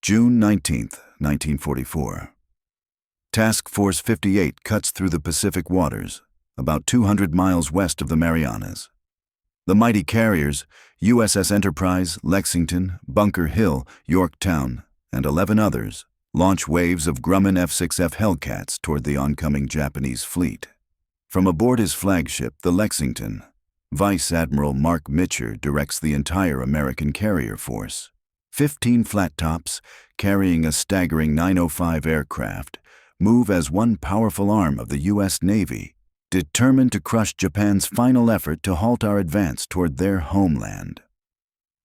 June 19, 1944. Task Force 58 cuts through the Pacific waters, about 200 miles west of the Marianas. The mighty carriers, USS Enterprise, Lexington, Bunker Hill, Yorktown, and 11 others, launch waves of Grumman F6F Hellcats toward the oncoming Japanese fleet. From aboard his flagship, the Lexington, Vice Admiral Mark Mitcher directs the entire American carrier force. 15 flat tops, carrying a staggering 905 aircraft, move as one powerful arm of the U.S. Navy, determined to crush Japan's final effort to halt our advance toward their homeland.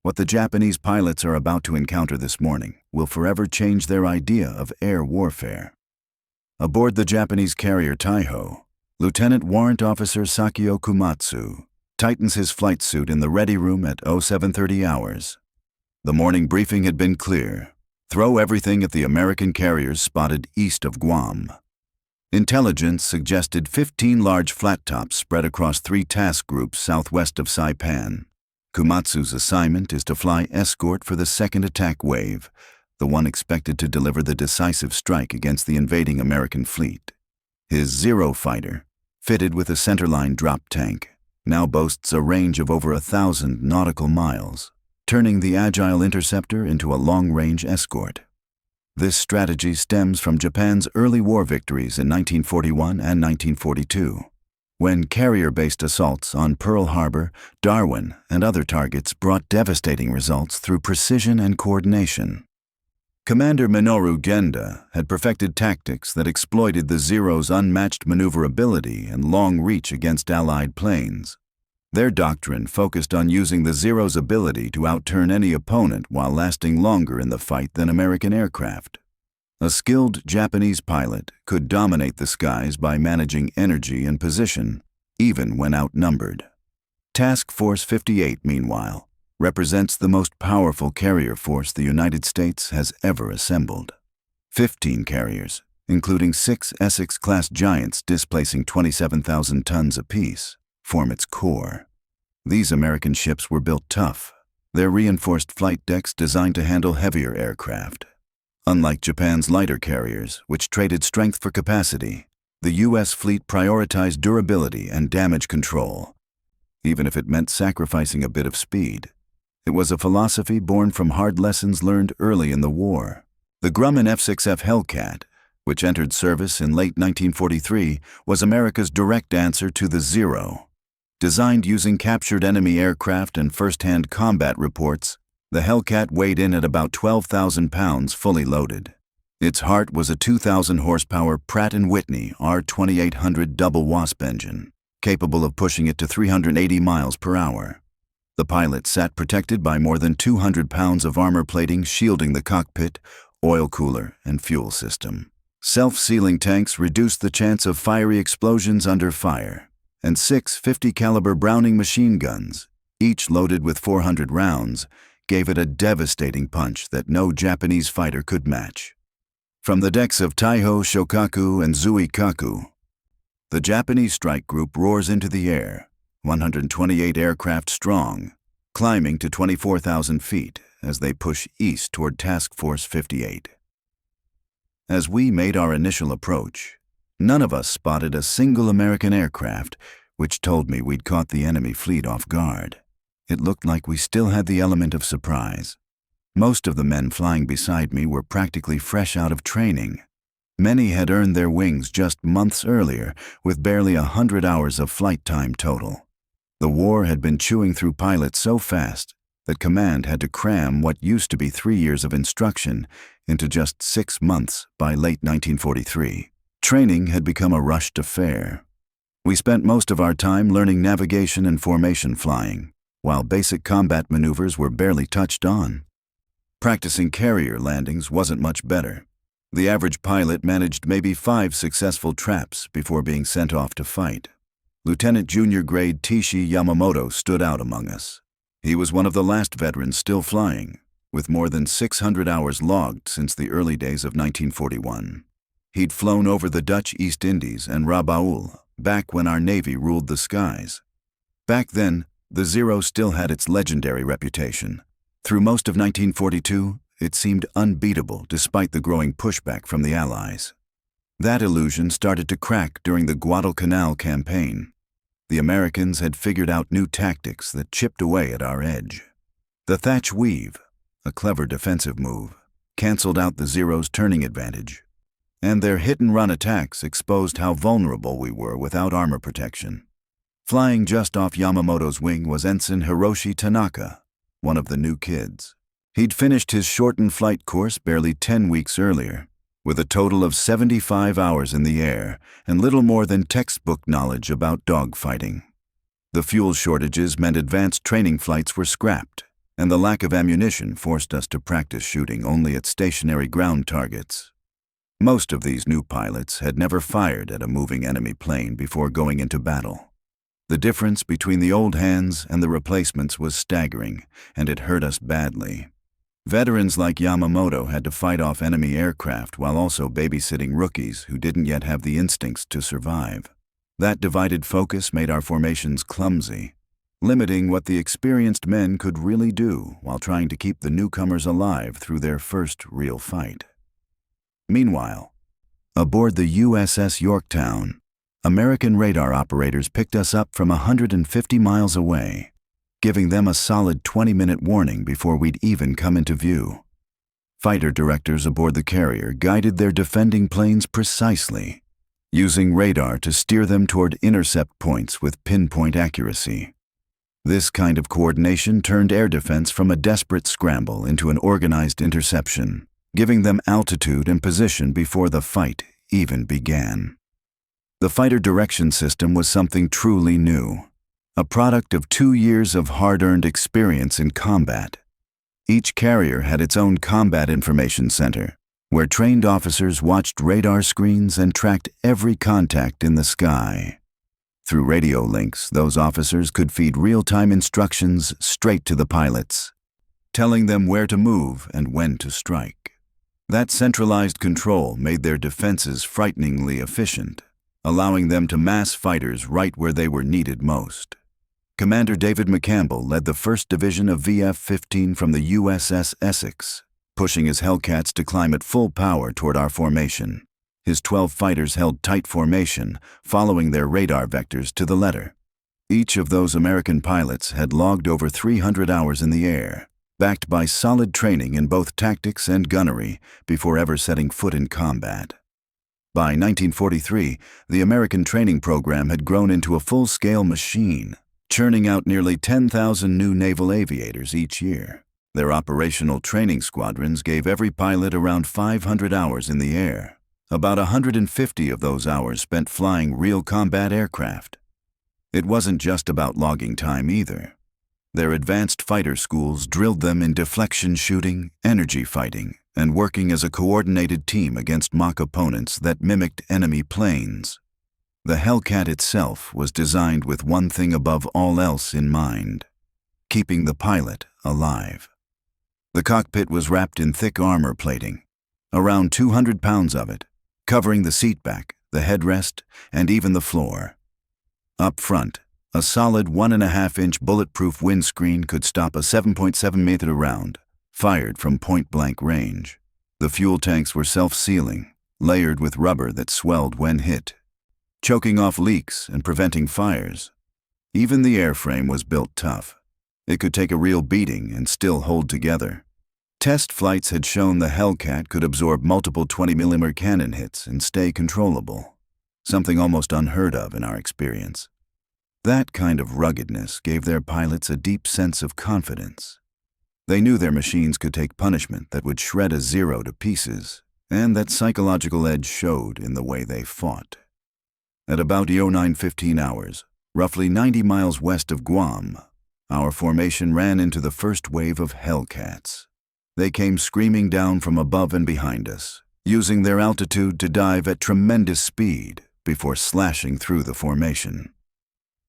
What the Japanese pilots are about to encounter this morning will forever change their idea of air warfare. Aboard the Japanese carrier Taihō, Lieutenant Warrant Officer Sakio Komatsu tightens his flight suit in the ready room at 0730 hours. The morning briefing had been clear. Throw everything at the American carriers spotted east of Guam. Intelligence suggested 15 large flat tops spread across 3 task groups southwest of Saipan. Komatsu's assignment is to fly escort for the second attack wave, the one expected to deliver the decisive strike against the invading American fleet. His Zero fighter, fitted with a centerline drop tank, now boasts a range of over 1,000 nautical miles, turning the agile interceptor into a long-range escort. This strategy stems from Japan's early war victories in 1941 and 1942, when carrier-based assaults on Pearl Harbor, Darwin, and other targets brought devastating results through precision and coordination. Commander Minoru Genda had perfected tactics that exploited the Zero's unmatched maneuverability and long reach against Allied planes. Their doctrine focused on using the Zero's ability to outturn any opponent while lasting longer in the fight than American aircraft. A skilled Japanese pilot could dominate the skies by managing energy and position, even when outnumbered. Task Force 58, meanwhile, represents the most powerful carrier force the United States has ever assembled. 15 carriers, including 6 Essex-class giants displacing 27,000 tons apiece, form its core. These American ships were built tough, their reinforced flight decks designed to handle heavier aircraft. Unlike Japan's lighter carriers, which traded strength for capacity, the U.S. fleet prioritized durability and damage control, even if it meant sacrificing a bit of speed. It was a philosophy born from hard lessons learned early in the war. The Grumman F6F Hellcat, which entered service in late 1943, was America's direct answer to the Zero. Designed using captured enemy aircraft and first-hand combat reports, the Hellcat weighed in at about 12,000 pounds fully loaded. Its heart was a 2,000-horsepower Pratt & Whitney R2800 double Wasp engine, capable of pushing it to 380 miles per hour. The pilot sat protected by more than 200 pounds of armor plating shielding the cockpit, oil cooler, and fuel system. Self-sealing tanks reduced the chance of fiery explosions under fire, and 6 50-caliber Browning machine guns, each loaded with 400 rounds, gave it a devastating punch that no Japanese fighter could match. From the decks of Taihō, Shōkaku, and Zuikaku, the Japanese strike group roars into the air, 128 aircraft strong, climbing to 24,000 feet as they push east toward Task Force 58. As we made our initial approach, none of us spotted a single American aircraft, which told me we'd caught the enemy fleet off guard. It looked like we still had the element of surprise. Most of the men flying beside me were practically fresh out of training. Many had earned their wings just months earlier, with barely 100 hours of flight time total. The war had been chewing through pilots so fast that command had to cram what used to be 3 years of instruction into just 6 months by late 1943. Training had become a rushed affair. We spent most of our time learning navigation and formation flying, while basic combat maneuvers were barely touched on. Practicing carrier landings wasn't much better. The average pilot managed maybe 5 successful traps before being sent off to fight. Lieutenant Junior Grade Tishi Yamamoto stood out among us. He was one of the last veterans still flying, with more than 600 hours logged since the early days of 1941. He'd flown over the Dutch East Indies and Rabaul back when our Navy ruled the skies. Back then, the Zero still had its legendary reputation. Through most of 1942, It seemed unbeatable despite the growing pushback from the Allies. That illusion started to crack during the Guadalcanal campaign. The Americans had figured out new tactics that chipped away at our edge. The thatch weave, a clever defensive move, canceled out the Zero's turning advantage, and their hit-and-run attacks exposed how vulnerable we were without armor protection. Flying just off Yamamoto's wing was Ensign Hiroshi Tanaka, one of the new kids. He'd finished his shortened flight course barely 10 weeks earlier, with a total of 75 hours in the air and little more than textbook knowledge about dogfighting. The fuel shortages meant advanced training flights were scrapped, and the lack of ammunition forced us to practice shooting only at stationary ground targets. Most of these new pilots had never fired at a moving enemy plane before going into battle. The difference between the old hands and the replacements was staggering, and it hurt us badly. Veterans like Yamamoto had to fight off enemy aircraft while also babysitting rookies who didn't yet have the instincts to survive. That divided focus made our formations clumsy, limiting what the experienced men could really do while trying to keep the newcomers alive through their first real fight. Meanwhile, aboard the USS Yorktown, American radar operators picked us up from 150 miles away, giving them a solid 20-minute warning before we'd even come into view. Fighter directors aboard the carrier guided their defending planes precisely, using radar to steer them toward intercept points with pinpoint accuracy. This kind of coordination turned air defense from a desperate scramble into an organized interception, giving them altitude and position before the fight even began. The fighter direction system was something truly new, a product of 2 years of hard-earned experience in combat. Each carrier had its own combat information center, where trained officers watched radar screens and tracked every contact in the sky. Through radio links, those officers could feed real-time instructions straight to the pilots, telling them where to move and when to strike. That centralized control made their defenses frighteningly efficient, allowing them to mass fighters right where they were needed most. Commander David McCampbell led the 1st Division of VF-15 from the USS Essex, pushing his Hellcats to climb at full power toward our formation. His 12 fighters held tight formation, following their radar vectors to the letter. Each of those American pilots had logged over 300 hours in the air, backed by solid training in both tactics and gunnery before ever setting foot in combat. By 1943, the American training program had grown into a full-scale machine, churning out nearly 10,000 new naval aviators each year. Their operational training squadrons gave every pilot around 500 hours in the air. About 150 of those hours spent flying real combat aircraft. It wasn't just about logging time either. Their advanced fighter schools drilled them in deflection shooting, energy fighting, and working as a coordinated team against mock opponents that mimicked enemy planes. The Hellcat itself was designed with one thing above all else in mind: keeping the pilot alive. The cockpit was wrapped in thick armor plating, around 200 pounds of it, covering the seatback, the headrest, and even the floor. Up front, a solid 1.5-inch bulletproof windscreen could stop a 7.7-meter round, fired from point-blank range. The fuel tanks were self-sealing, layered with rubber that swelled when hit, choking off leaks and preventing fires. Even the airframe was built tough. It could take a real beating and still hold together. Test flights had shown the Hellcat could absorb multiple 20mm cannon hits and stay controllable, something almost unheard of in our experience. That kind of ruggedness gave their pilots a deep sense of confidence. They knew their machines could take punishment that would shred a Zero to pieces, and that psychological edge showed in the way they fought. At about 09:15 hours, roughly 90 miles west of Guam, our formation ran into the first wave of Hellcats. They came screaming down from above and behind us, using their altitude to dive at tremendous speed before slashing through the formation.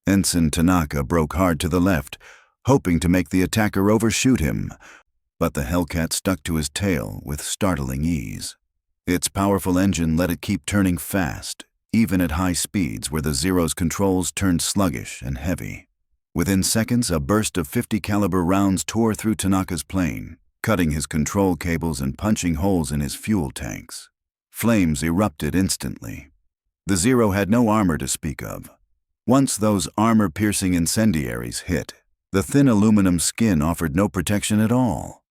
Ensign Tanaka broke hard to the left, hoping to make the attacker overshoot him, but the Hellcat stuck to his tail with startling ease. Its powerful engine let it keep turning fast, even at high speeds where the Zero's controls turned sluggish and heavy. Within seconds, a burst of .50 caliber rounds tore through Tanaka's plane, cutting his control cables and punching holes in his fuel tanks. Flames erupted instantly. The Zero had no armor to speak of. Once those armor-piercing incendiaries hit, the thin aluminum skin offered no protection at all.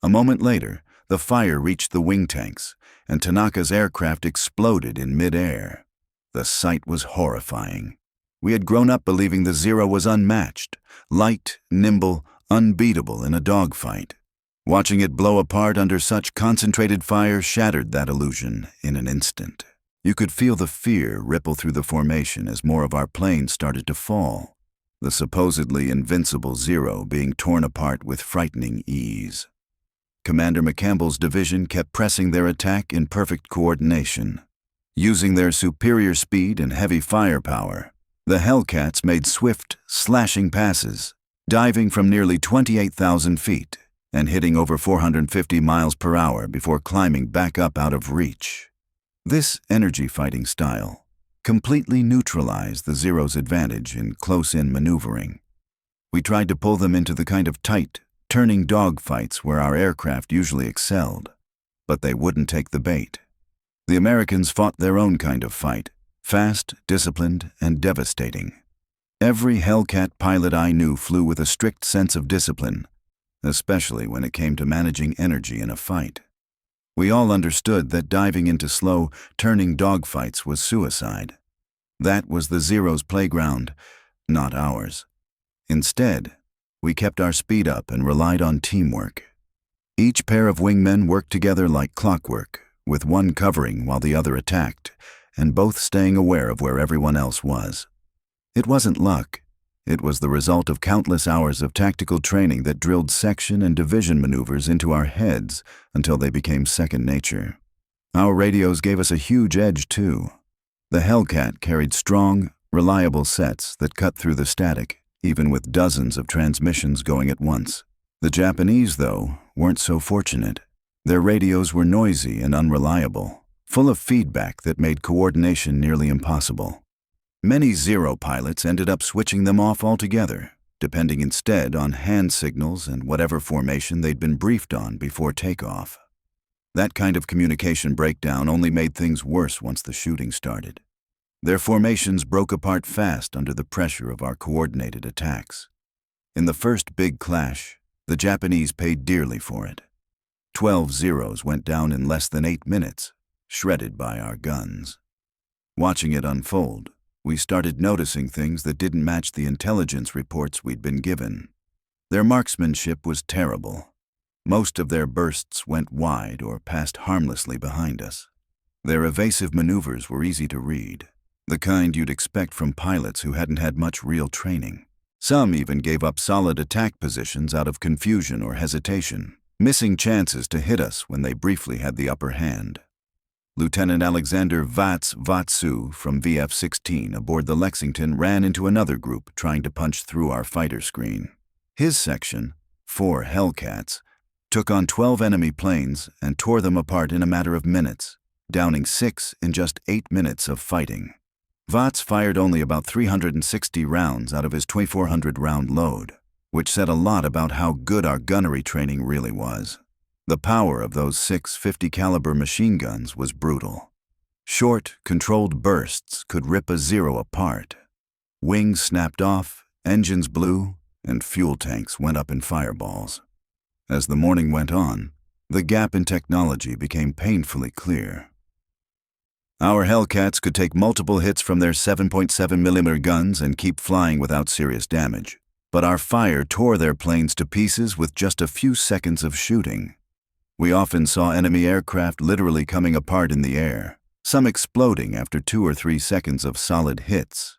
A moment later, the fire reached the wing tanks, and Tanaka's aircraft exploded in mid-air. The sight was horrifying. We had grown up believing the Zero was unmatched, light, nimble, unbeatable in a dogfight. Watching it blow apart under such concentrated fire shattered that illusion in an instant. You could feel the fear ripple through the formation as more of our planes started to fall, the supposedly invincible Zero being torn apart with frightening ease. Commander McCampbell's division kept pressing their attack in perfect coordination. Using their superior speed and heavy firepower, the Hellcats made swift, slashing passes, diving from nearly 28,000 feet and hitting over 450 miles per hour before climbing back up out of reach. This energy fighting style completely neutralized the Zero's advantage in close-in maneuvering. We tried to pull them into the kind of tight, turning dogfights where our aircraft usually excelled, but they wouldn't take the bait. The Americans fought their own kind of fight, fast, disciplined, and devastating. Every Hellcat pilot I knew flew with a strict sense of discipline, especially when it came to managing energy in a fight. We all understood that diving into slow, turning dogfights was suicide. That was the Zero's playground, not ours. Instead, we kept our speed up and relied on teamwork. Each pair of wingmen worked together like clockwork, with one covering while the other attacked, and both staying aware of where everyone else was. It wasn't luck. It was the result of countless hours of tactical training that drilled section and division maneuvers into our heads until they became second nature. Our radios gave us a huge edge, too. The Hellcat carried strong, reliable sets that cut through the static, even with dozens of transmissions going at once. The Japanese, though, weren't so fortunate. Their radios were noisy and unreliable, full of feedback that made coordination nearly impossible. Many Zero pilots ended up switching them off altogether, depending instead on hand signals and whatever formation they'd been briefed on before takeoff. That kind of communication breakdown only made things worse once the shooting started. Their formations broke apart fast under the pressure of our coordinated attacks. In the first big clash, the Japanese paid dearly for it. 12 Zeros went down in less than 8 minutes, shredded by our guns. Watching it unfold, we started noticing things that didn't match the intelligence reports we'd been given. Their marksmanship was terrible. Most of their bursts went wide or passed harmlessly behind us. Their evasive maneuvers were easy to read, the kind you'd expect from pilots who hadn't had much real training. Some even gave up solid attack positions out of confusion or hesitation, missing chances to hit us when they briefly had the upper hand. Lieutenant Alexander Vatsu from VF-16 aboard the Lexington ran into another group trying to punch through our fighter screen. His section, 4 Hellcats, took on 12 enemy planes and tore them apart in a matter of minutes, downing 6 in just 8 minutes of fighting. Vats fired only about 360 rounds out of his 2,400-round load, which said a lot about how good our gunnery training really was. The power of those 650 caliber machine guns was brutal. Short, controlled bursts could rip a Zero apart. Wings snapped off, engines blew, and fuel tanks went up in fireballs. As the morning went on, the gap in technology became painfully clear. Our Hellcats could take multiple hits from their 7.7mm guns and keep flying without serious damage, but our fire tore their planes to pieces with just a few seconds of shooting. We often saw enemy aircraft literally coming apart in the air, some exploding after 2 or 3 seconds of solid hits.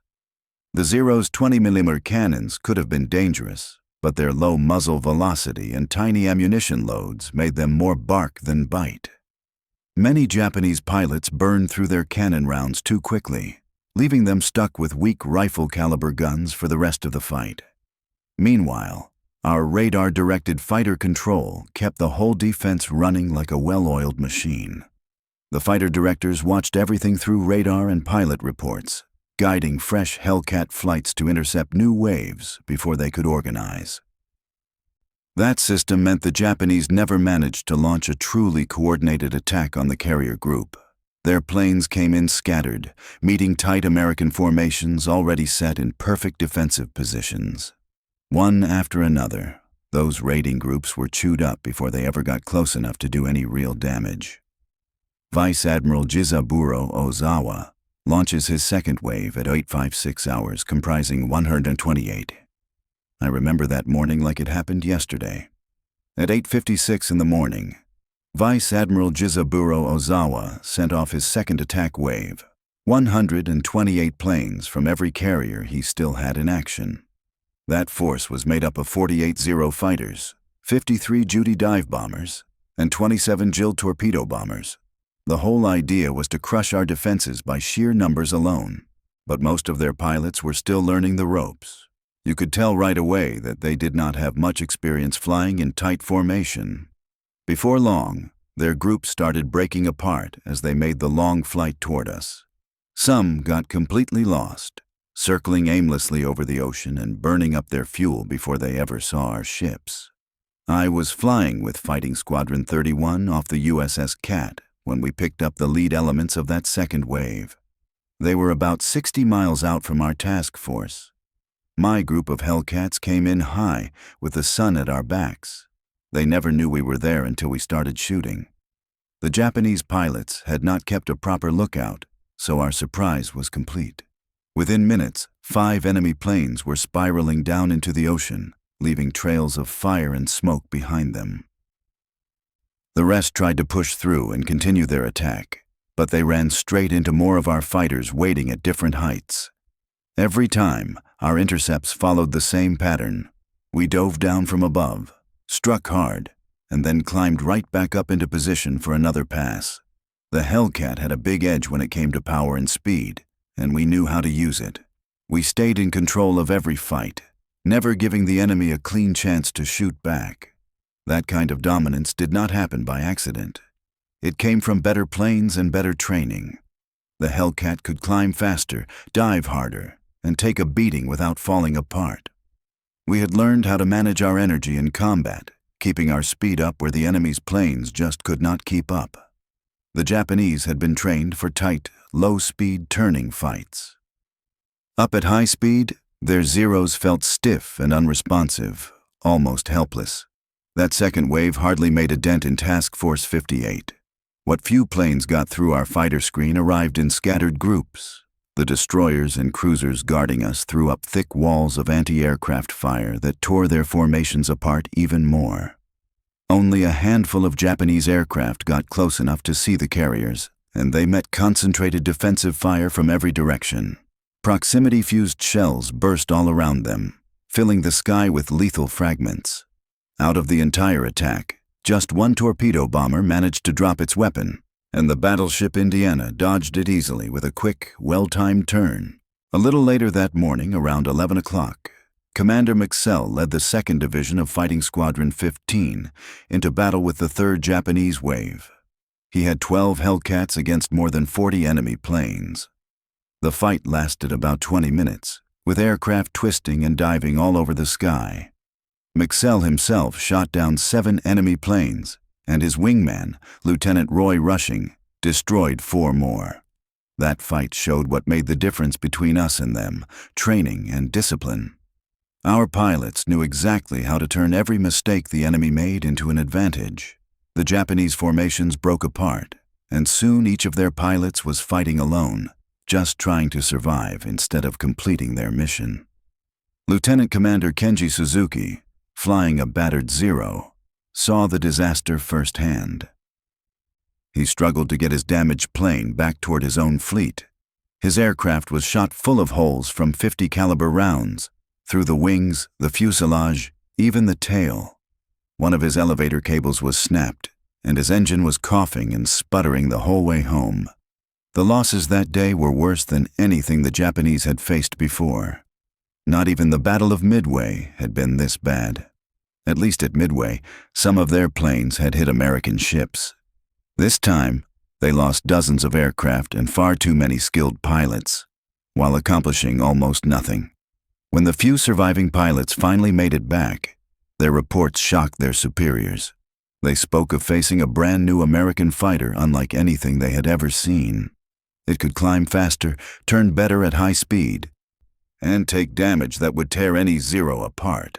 The Zero's 20mm cannons could have been dangerous, but their low muzzle velocity and tiny ammunition loads made them more bark than bite. Many Japanese pilots burned through their cannon rounds too quickly, leaving them stuck with weak rifle-caliber guns for the rest of the fight. Meanwhile, our radar-directed fighter control kept the whole defense running like a well-oiled machine. The fighter directors watched everything through radar and pilot reports, guiding fresh Hellcat flights to intercept new waves before they could organize. That system meant the Japanese never managed to launch a truly coordinated attack on the carrier group. Their planes came in scattered, meeting tight American formations already set in perfect defensive positions. One after another, those raiding groups were chewed up before they ever got close enough to do any real damage. Vice Admiral Jizaburo Ozawa launches his second wave at 8:56 hours, comprising 128. I remember that morning like it happened yesterday. At 8:56 in the morning, Vice Admiral Jizaburo Ozawa sent off his second attack wave, 128 planes from every carrier he still had in action. That force was made up of 48 Zero fighters, 53 Judy dive bombers, and 27 Jill torpedo bombers. The whole idea was to crush our defenses by sheer numbers alone, but most of their pilots were still learning the ropes. You could tell right away that they did not have much experience flying in tight formation. Before long, their group started breaking apart as they made the long flight toward us. Some got completely lost, circling aimlessly over the ocean and burning up their fuel before they ever saw our ships. I was flying with Fighting Squadron 31 off the USS Cat when we picked up the lead elements of that second wave. They were about 60 miles out from our task force. My group of Hellcats came in high, with the sun at our backs. They never knew we were there until we started shooting. The Japanese pilots had not kept a proper lookout, so our surprise was complete. Within minutes, 5 enemy planes were spiraling down into the ocean, leaving trails of fire and smoke behind them. The rest tried to push through and continue their attack, but they ran straight into more of our fighters waiting at different heights. Every time, our intercepts followed the same pattern. We dove down from above, struck hard, and then climbed right back up into position for another pass. The Hellcat had a big edge when it came to power and speed, and we knew how to use it. We stayed in control of every fight, never giving the enemy a clean chance to shoot back. That kind of dominance did not happen by accident. It came from better planes and better training. The Hellcat could climb faster, dive harder, and take a beating without falling apart. We had learned how to manage our energy in combat, keeping our speed up where the enemy's planes just could not keep up. The Japanese had been trained for tight, low-speed turning fights. Up at high speed, their Zeros felt stiff and unresponsive, almost helpless. That second wave hardly made a dent in Task Force 58. What few planes got through our fighter screen arrived in scattered groups. The destroyers and cruisers guarding us threw up thick walls of anti-aircraft fire that tore their formations apart even more. Only a handful of Japanese aircraft got close enough to see the carriers, and they met concentrated defensive fire from every direction. Proximity-fused shells burst all around them, filling the sky with lethal fragments. Out of the entire attack, just one torpedo bomber managed to drop its weapon, and the battleship Indiana dodged it easily with a quick, well-timed turn. A little later that morning, around 11 o'clock, Commander McSell led the 2nd Division of Fighting Squadron 15 into battle with the 3rd Japanese wave. He had 12 Hellcats against more than 40 enemy planes. The fight lasted about 20 minutes, with aircraft twisting and diving all over the sky. McSell himself shot down 7 enemy planes, and his wingman, Lieutenant Roy Rushing, destroyed 4 more. That fight showed what made the difference between us and them: training and discipline. Our pilots knew exactly how to turn every mistake the enemy made into an advantage. The Japanese formations broke apart, and soon each of their pilots was fighting alone, just trying to survive instead of completing their mission. Lieutenant Commander Kenji Suzuki, flying a battered Zero, saw the disaster firsthand. He struggled to get his damaged plane back toward his own fleet. His aircraft was shot full of holes from .50 caliber rounds, through the wings, the fuselage, even the tail. One of his elevator cables was snapped, and his engine was coughing and sputtering the whole way home. The losses that day were worse than anything the Japanese had faced before. Not even the Battle of Midway had been this bad. At least at Midway, some of their planes had hit American ships. This time, they lost dozens of aircraft and far too many skilled pilots, while accomplishing almost nothing. When the few surviving pilots finally made it back, Their reports shocked their superiors. They spoke of facing a brand new American fighter unlike anything they had ever seen. It could climb faster, turn better at high speed, and take damage that would tear any Zero apart.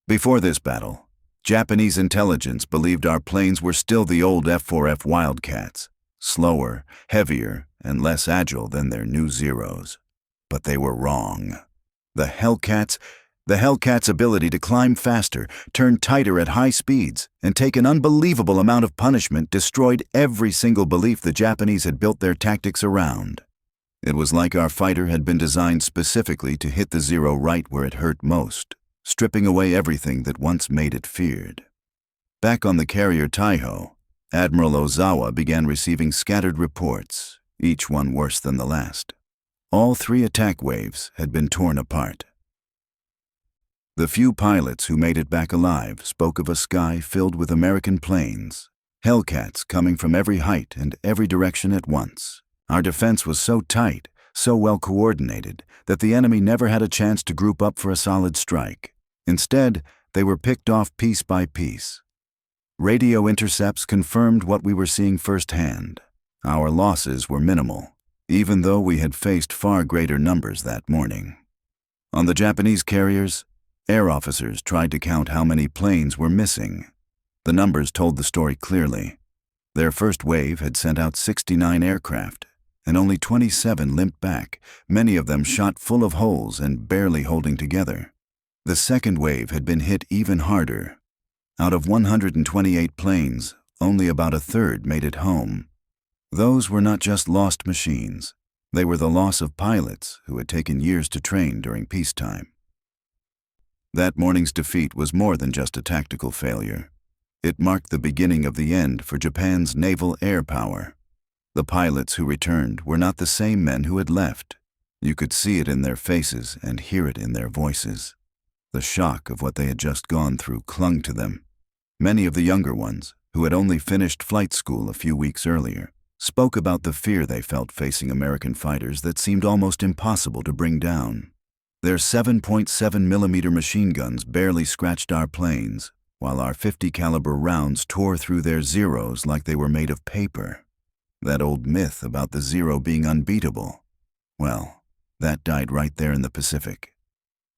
Before this battle, Japanese intelligence believed our planes were still the old F4F Wildcats, slower, heavier, and less agile than their new Zeros. But they were wrong. The Hellcat's ability to climb faster, turn tighter at high speeds, and take an unbelievable amount of punishment destroyed every single belief the Japanese had built their tactics around. It was like our fighter had been designed specifically to hit the Zero right where it hurt most, stripping away everything that once made it feared. Back on the carrier Taihō, Admiral Ozawa began receiving scattered reports, each one worse than the last. All 3 attack waves had been torn apart. The few pilots who made it back alive spoke of a sky filled with American planes, Hellcats coming from every height and every direction at once. Our defense was so tight, so well coordinated, that the enemy never had a chance to group up for a solid strike. Instead, they were picked off piece by piece. Radio intercepts confirmed what we were seeing firsthand. Our losses were minimal, even though we had faced far greater numbers that morning. On the Japanese carriers, air officers tried to count how many planes were missing. The numbers told the story clearly. Their first wave had sent out 69 aircraft, and only 27 limped back, many of them shot full of holes and barely holding together. The second wave had been hit even harder. Out of 128 planes, only about a third made it home. Those were not just lost machines. They were the loss of pilots who had taken years to train during peacetime. That morning's defeat was more than just a tactical failure. It marked the beginning of the end for Japan's naval air power. The pilots who returned were not the same men who had left. You could see it in their faces and hear it in their voices. The shock of what they had just gone through clung to them. Many of the younger ones, who had only finished flight school a few weeks earlier, spoke about the fear they felt facing American fighters that seemed almost impossible to bring down. Their 7.7mm machine guns barely scratched our planes, while our 50 caliber rounds tore through their Zeros like they were made of paper. That old myth about the Zero being unbeatable, well, that died right there in the Pacific.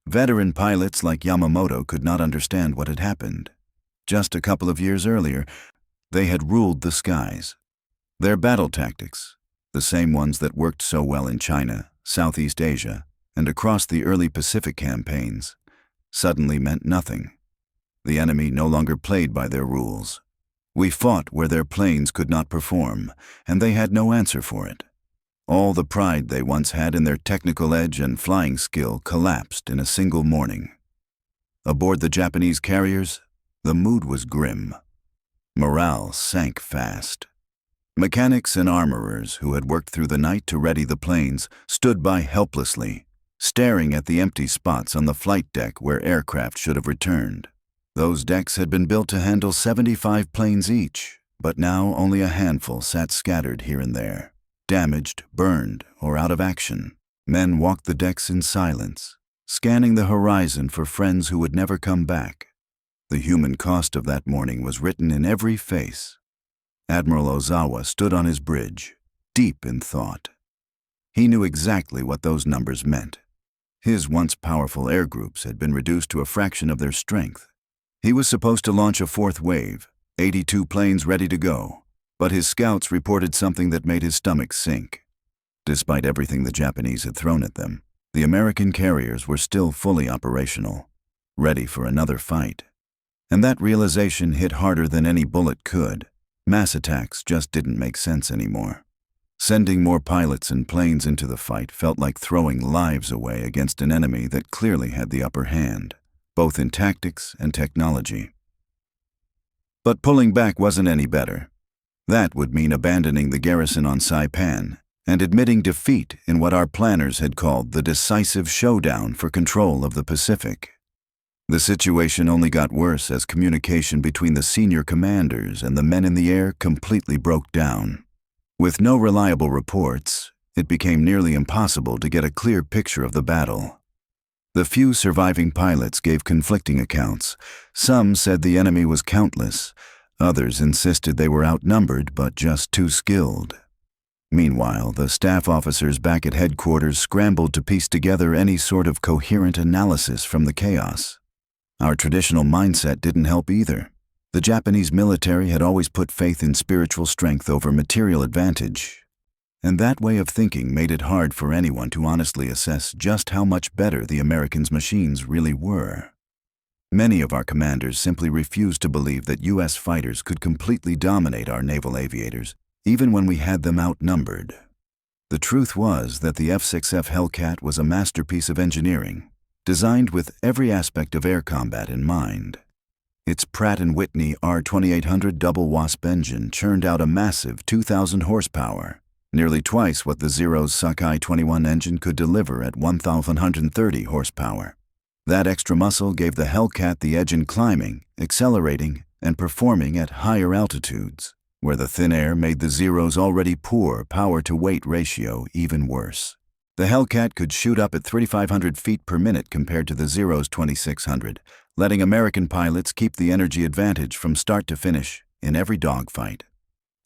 Veteran pilots like Yamamoto could not understand what had happened. Just a couple of years earlier, they had ruled the skies. Their battle tactics, the same ones that worked so well in China, Southeast Asia, and across the early Pacific campaigns, suddenly meant nothing. The enemy no longer played by their rules. We fought where their planes could not perform, and they had no answer for it. All the pride they once had in their technical edge and flying skill collapsed in a single morning. Aboard the Japanese carriers, the mood was grim. Morale sank fast. Mechanics and armorers who had worked through the night to ready the planes stood by helplessly, staring at the empty spots on the flight deck where aircraft should have returned. Those decks had been built to handle 75 planes each, but now only a handful sat scattered here and there, damaged, burned, or out of action. Men walked the decks in silence, scanning the horizon for friends who would never come back. The human cost of that morning was written in every face. Admiral Ozawa stood on his bridge, deep in thought. He knew exactly what those numbers meant. His once powerful air groups had been reduced to a fraction of their strength. He was supposed to launch a fourth wave, 82 planes ready to go, but his scouts reported something that made his stomach sink. Despite everything the Japanese had thrown at them, the American carriers were still fully operational, ready for another fight. And that realization hit harder than any bullet could. Mass attacks just didn't make sense anymore. Sending more pilots and planes into the fight felt like throwing lives away against an enemy that clearly had the upper hand, both in tactics and technology. But pulling back wasn't any better. That would mean abandoning the garrison on Saipan and admitting defeat in what our planners had called the decisive showdown for control of the Pacific. The situation only got worse as communication between the senior commanders and the men in the air completely broke down. With no reliable reports, it became nearly impossible to get a clear picture of the battle. The few surviving pilots gave conflicting accounts. Some said the enemy was countless. Others insisted they were outnumbered but just too skilled. Meanwhile, the staff officers back at headquarters scrambled to piece together any sort of coherent analysis from the chaos. Our traditional mindset didn't help either. The Japanese military had always put faith in spiritual strength over material advantage, and that way of thinking made it hard for anyone to honestly assess just how much better the Americans' machines really were. Many of our commanders simply refused to believe that U.S. fighters could completely dominate our naval aviators, even when we had them outnumbered. The truth was that the F6F Hellcat was a masterpiece of engineering, designed with every aspect of air combat in mind. Its Pratt & Whitney R2800 double wasp engine churned out a massive 2,000 horsepower, nearly twice what the Zero's Sakai 21 engine could deliver at 1,130 horsepower. That extra muscle gave the Hellcat the edge in climbing, accelerating, and performing at higher altitudes, where the thin air made the Zero's already poor power-to-weight ratio even worse. The Hellcat could shoot up at 3,500 feet per minute compared to the Zero's 2,600, letting American pilots keep the energy advantage from start to finish in every dogfight.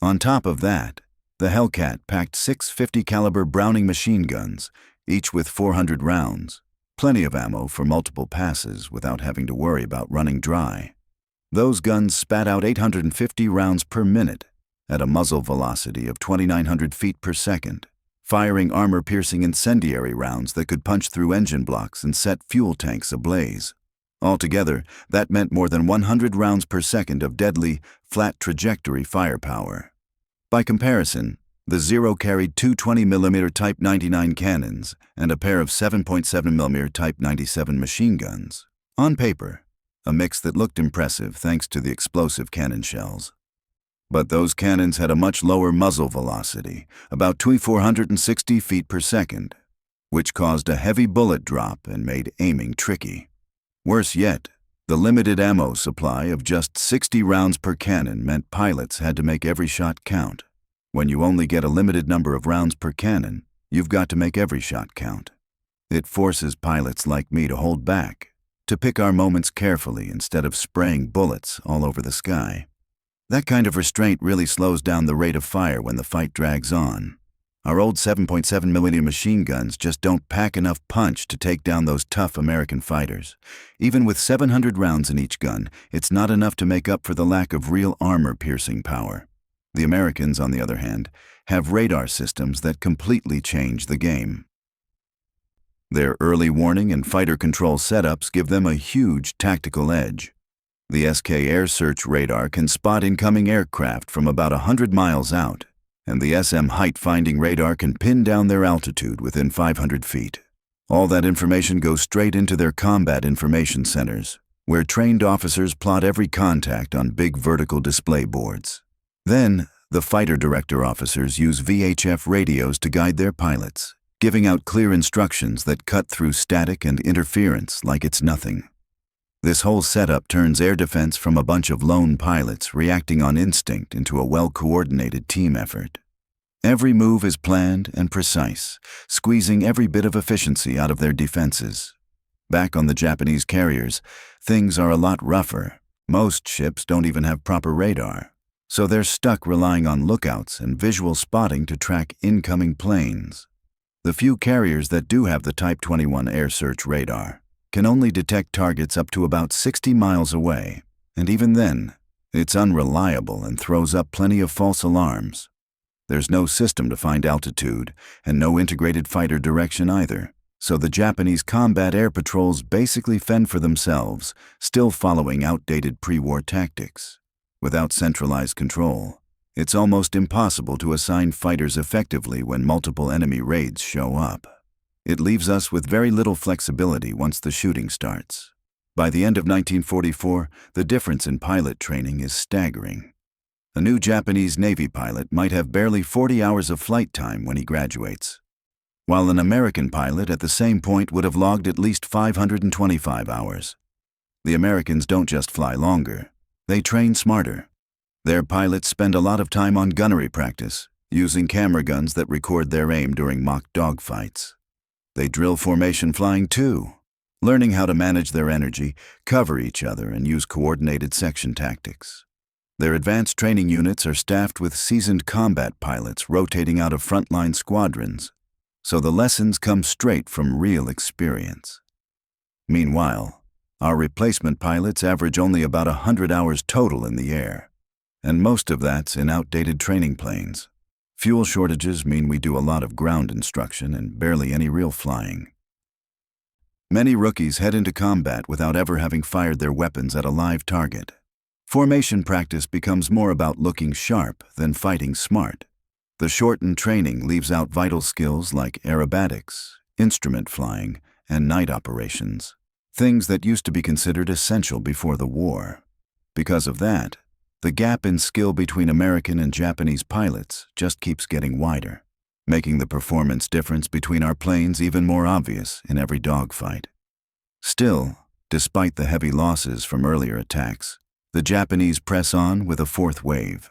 On top of that, the Hellcat packed 650 caliber Browning machine guns, each with 400 rounds, plenty of ammo for multiple passes without having to worry about running dry. Those guns spat out 850 rounds per minute at a muzzle velocity of 2,900 feet per second, firing armor-piercing incendiary rounds that could punch through engine blocks and set fuel tanks ablaze. Altogether, that meant more than 100 rounds per second of deadly, flat-trajectory firepower. By comparison, the Zero carried two 20mm Type 99 cannons and a pair of 7.7mm Type 97 machine guns. On paper, a mix that looked impressive thanks to the explosive cannon shells. But those cannons had a much lower muzzle velocity, about 2,460 feet per second, which caused a heavy bullet drop and made aiming tricky. Worse yet, the limited ammo supply of just 60 rounds per cannon meant pilots had to make every shot count. When you only get a limited number of rounds per cannon, you've got to make every shot count. It forces pilots like me to hold back, to pick our moments carefully instead of spraying bullets all over the sky. That kind of restraint really slows down the rate of fire when the fight drags on. Our old 7.7mm machine guns just don't pack enough punch to take down those tough American fighters. Even with 700 rounds in each gun, it's not enough to make up for the lack of real armor-piercing power. The Americans, on the other hand, have radar systems that completely change the game. Their early warning and fighter control setups give them a huge tactical edge. The SK Air Search radar can spot incoming aircraft from about 100 miles out, and the SM Height Finding radar can pin down their altitude within 500 feet. All that information goes straight into their combat information centers, where trained officers plot every contact on big vertical display boards. Then, the fighter director officers use VHF radios to guide their pilots, giving out clear instructions that cut through static and interference like it's nothing. This whole setup turns air defense from a bunch of lone pilots reacting on instinct into a well-coordinated team effort. Every move is planned and precise, squeezing every bit of efficiency out of their defenses. Back on the Japanese carriers, things are a lot rougher. Most ships don't even have proper radar, so they're stuck relying on lookouts and visual spotting to track incoming planes. The few carriers that do have the Type 21 air search radar can only detect targets up to about 60 miles away, and even then, it's unreliable and throws up plenty of false alarms. There's no system to find altitude, and no integrated fighter direction either, so the Japanese combat air patrols basically fend for themselves, still following outdated pre-war tactics. Without centralized control, it's almost impossible to assign fighters effectively when multiple enemy raids show up. It leaves us with very little flexibility once the shooting starts. By the end of 1944, the difference in pilot training is staggering. A new Japanese Navy pilot might have barely 40 hours of flight time when he graduates, while an American pilot at the same point would have logged at least 525 hours. The Americans don't just fly longer, they train smarter. Their pilots spend a lot of time on gunnery practice, using camera guns that record their aim during mock dogfights. They drill formation flying too. learning how to manage their energy, cover each other, and use coordinated section tactics. Their advanced training units are staffed with seasoned combat pilots rotating out of frontline squadrons, so the lessons come straight from real experience. Meanwhile, our replacement pilots average only about 100 hours total in the air, and most of that's in outdated training planes. Fuel shortages mean we do a lot of ground instruction and barely any real flying. Many rookies head into combat without ever having fired their weapons at a live target. Formation practice becomes more about looking sharp than fighting smart. The shortened training leaves out vital skills like aerobatics, instrument flying, and night operations, things that used to be considered essential before the war. Because of that, the gap in skill between American and Japanese pilots just keeps getting wider, making the performance difference between our planes even more obvious in every dogfight. Still, despite the heavy losses from earlier attacks, the Japanese press on with a fourth wave.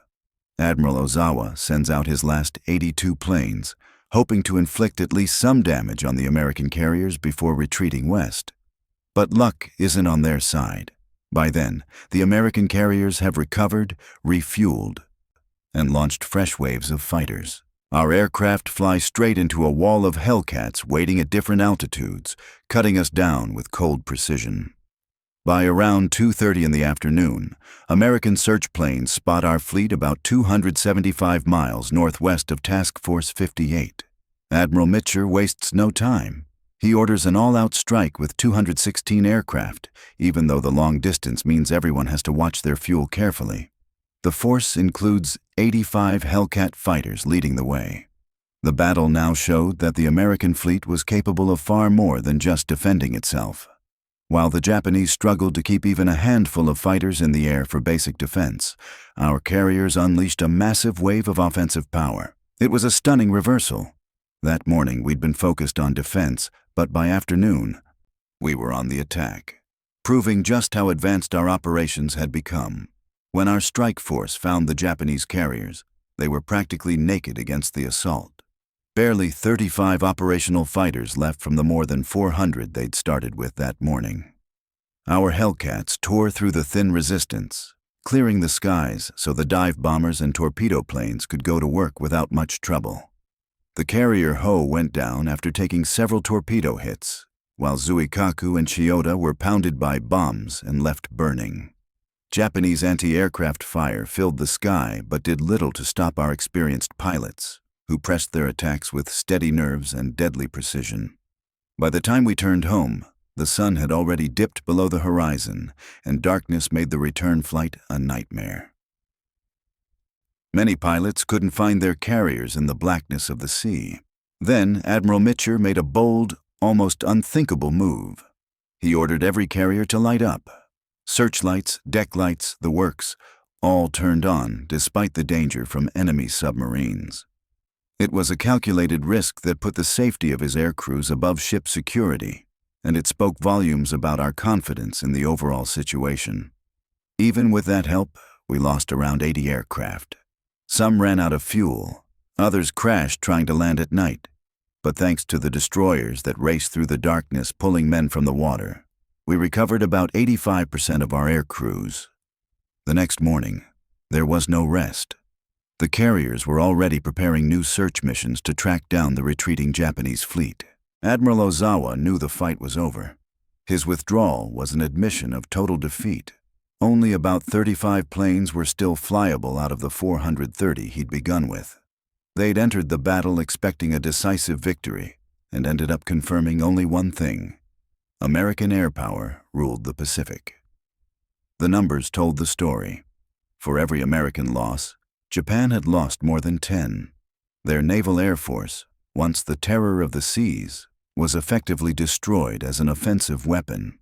Admiral Ozawa sends out his last 82 planes, hoping to inflict at least some damage on the American carriers before retreating west. But luck isn't on their side. By then, the American carriers have recovered, refueled, and launched fresh waves of fighters. Our aircraft fly straight into a wall of Hellcats waiting at different altitudes, cutting us down with cold precision. By around 2:30 in the afternoon, American search planes spot our fleet about 275 miles northwest of Task Force 58. Admiral Mitcher wastes no time. He orders an all-out strike with 216 aircraft, even though the long distance means everyone has to watch their fuel carefully. The force includes 85 Hellcat fighters leading the way. The battle now showed that the American fleet was capable of far more than just defending itself. While the Japanese struggled to keep even a handful of fighters in the air for basic defense, our carriers unleashed a massive wave of offensive power. It was a stunning reversal. That morning we'd been focused on defense, but by afternoon, we were on the attack, proving just how advanced our operations had become. When our strike force found the Japanese carriers, they were practically naked against the assault. Barely 35 operational fighters left from the more than 400 they'd started with that morning. Our Hellcats tore through the thin resistance, clearing the skies so the dive bombers and torpedo planes could go to work without much trouble. The carrier Ho went down after taking several torpedo hits, while Zuikaku and Chiyoda were pounded by bombs and left burning. Japanese anti-aircraft fire filled the sky but did little to stop our experienced pilots, who pressed their attacks with steady nerves and deadly precision. By the time we turned home, the sun had already dipped below the horizon, and darkness made the return flight a nightmare. Many pilots couldn't find their carriers in the blackness of the sea. Then Admiral Mitcher made a bold, almost unthinkable move. He ordered every carrier to light up. Searchlights, deck lights, the works, all turned on despite the danger from enemy submarines. It was a calculated risk that put the safety of his air crews above ship security, and it spoke volumes about our confidence in the overall situation. Even with that help, we lost around 80 aircraft. Some ran out of fuel, others crashed trying to land at night, but thanks to the destroyers that raced through the darkness pulling men from the water, we recovered about 85% of our air crews. The next morning, there was no rest. The carriers were already preparing new search missions to track down the retreating Japanese fleet. Admiral Ozawa knew the fight was over. His withdrawal was an admission of total defeat. Only about 35 planes were still flyable out of the 430 he'd begun with. They'd entered the battle expecting a decisive victory, and ended up confirming only one thing: American air power ruled the Pacific. The numbers told the story. For every American loss, Japan had lost more than 10. Their naval air force, once the terror of the seas, was effectively destroyed as an offensive weapon.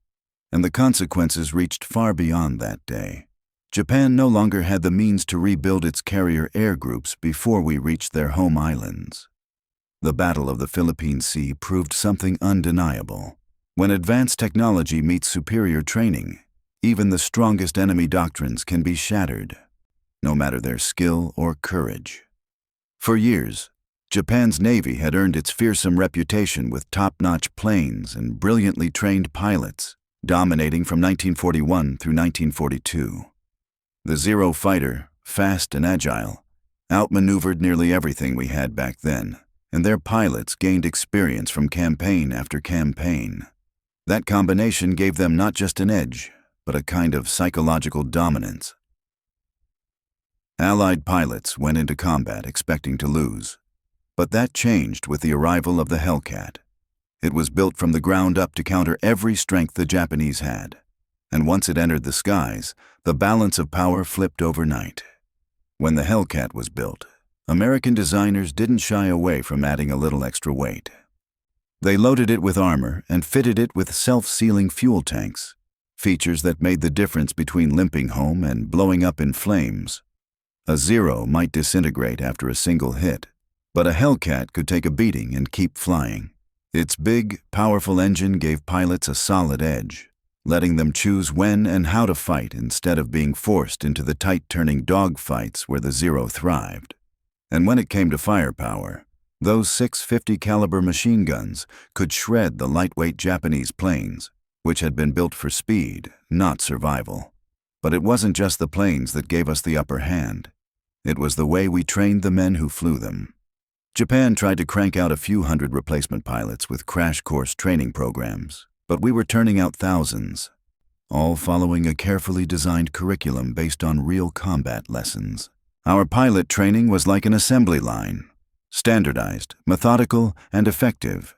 And the consequences reached far beyond that day. Japan no longer had the means to rebuild its carrier air groups before we reached their home islands. The Battle of the Philippine Sea proved something undeniable. When advanced technology meets superior training, even the strongest enemy doctrines can be shattered, no matter their skill or courage. For years, Japan's Navy had earned its fearsome reputation with top-notch planes and brilliantly trained pilots, dominating from 1941 through 1942. The Zero fighter, fast and agile, outmaneuvered nearly everything we had back then, and their pilots gained experience from campaign after campaign. That combination gave them not just an edge, but a kind of psychological dominance. Allied pilots went into combat expecting to lose, but that changed with the arrival of the Hellcat. It was built from the ground up to counter every strength the Japanese had, and once it entered the skies, the balance of power flipped overnight. When the Hellcat was built, American designers didn't shy away from adding a little extra weight. They loaded it with armor and fitted it with self-sealing fuel tanks, features that made the difference between limping home and blowing up in flames. A Zero might disintegrate after a single hit, but a Hellcat could take a beating and keep flying. Its big, powerful engine gave pilots a solid edge, letting them choose when and how to fight instead of being forced into the tight-turning dogfights where the Zero thrived. And when it came to firepower, those 650 caliber machine guns could shred the lightweight Japanese planes, which had been built for speed, not survival. But it wasn't just the planes that gave us the upper hand. It was the way we trained the men who flew them. Japan tried to crank out a few hundred replacement pilots with crash course training programs, but we were turning out thousands, all following a carefully designed curriculum based on real combat lessons. Our pilot training was like an assembly line, standardized, methodical, and effective.